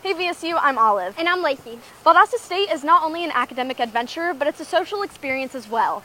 Hey VSU, I'm Olive. And I'm Lacey. Valdosta State is not only an academic adventure, but it's a social experience as well.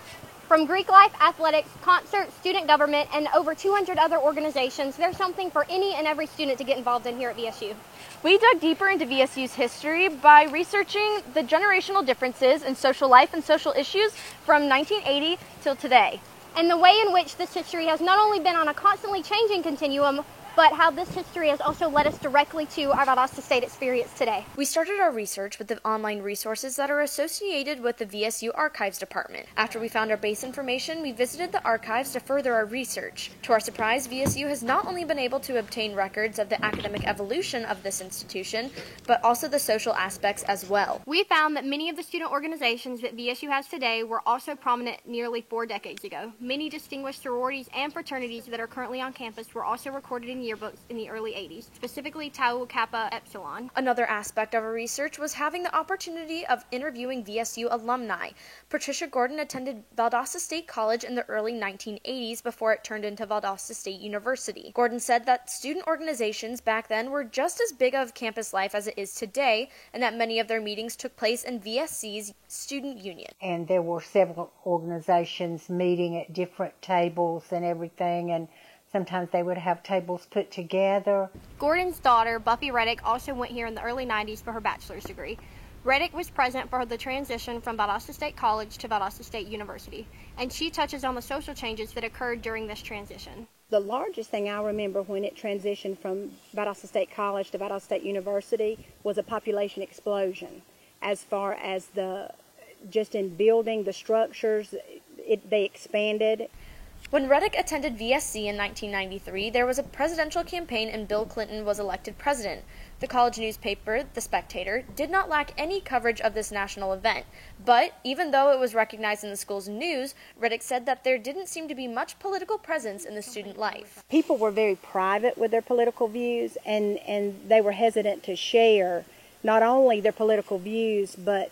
From Greek life, athletics, concerts, student government, and over 200 other organizations, there's something for any and every student to get involved in here at VSU. We dug deeper into VSU's history by researching the generational differences in social life and social issues from 1980 till today. And the way in which this history has not only been on a constantly changing continuum, but how this history has also led us directly to our Valdosta State experience today. We started our research with the online resources that are associated with the VSU Archives Department. After we found our base information, we visited the archives to further our research. To our surprise, VSU has not only been able to obtain records of the academic evolution of this institution, but also the social aspects as well. We found that many of the student organizations that VSU has today were also prominent nearly 4 decades ago. Many distinguished sororities and fraternities that are currently on campus were also recorded in yearbooks in the early 80s, specifically Tau Kappa Epsilon. Another aspect of our research was having the opportunity of interviewing VSU alumni. Patricia Gordon attended Valdosta State College in the early 1980s before it turned into Valdosta State University. Gordon said that student organizations back then were just as big of campus life as it is today, and that many of their meetings took place in VSC's student union. And there were several organizations meeting at different tables and everything, and sometimes they would have tables put together. Gordon's daughter, Buffy Reddick, also went here in the early 90s for her bachelor's degree. Reddick was present for the transition from Valdosta State College to Valdosta State University, and she touches on the social changes that occurred during this transition. The largest thing I remember when it transitioned from Valdosta State College to Valdosta State University was a population explosion. As far as just in building the structures, they expanded. When Reddick attended VSC in 1993, there was a presidential campaign and Bill Clinton was elected president. The college newspaper, The Spectator, did not lack any coverage of this national event. But even though it was recognized in the school's news, Reddick said that there didn't seem to be much political presence in the student life. People were very private with their political views, and they were hesitant to share not only their political views, but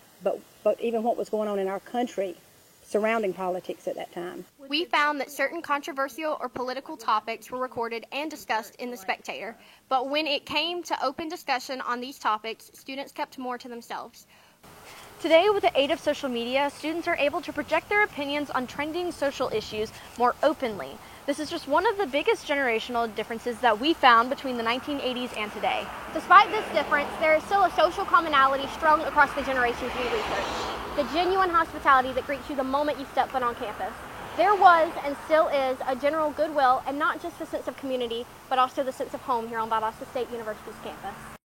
even what was going on in our country surrounding politics at that time. We found that certain controversial or political topics were recorded and discussed in The Spectator, but when it came to open discussion on these topics, students kept more to themselves. Today, with the aid of social media, students are able to project their opinions on trending social issues more openly. This is just one of the biggest generational differences that we found between the 1980s and today. Despite this difference, there is still a social commonality strung across the generations we researched. The genuine hospitality that greets you the moment you step foot on campus. There was and still is a general goodwill, and not just the sense of community, but also the sense of home here on Valdosta State University's campus.